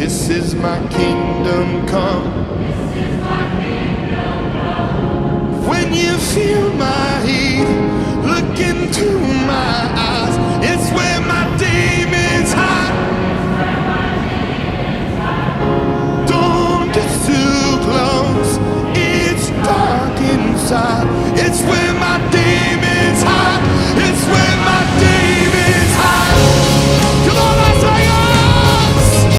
This is my kingdom come. When you feel my heat, look into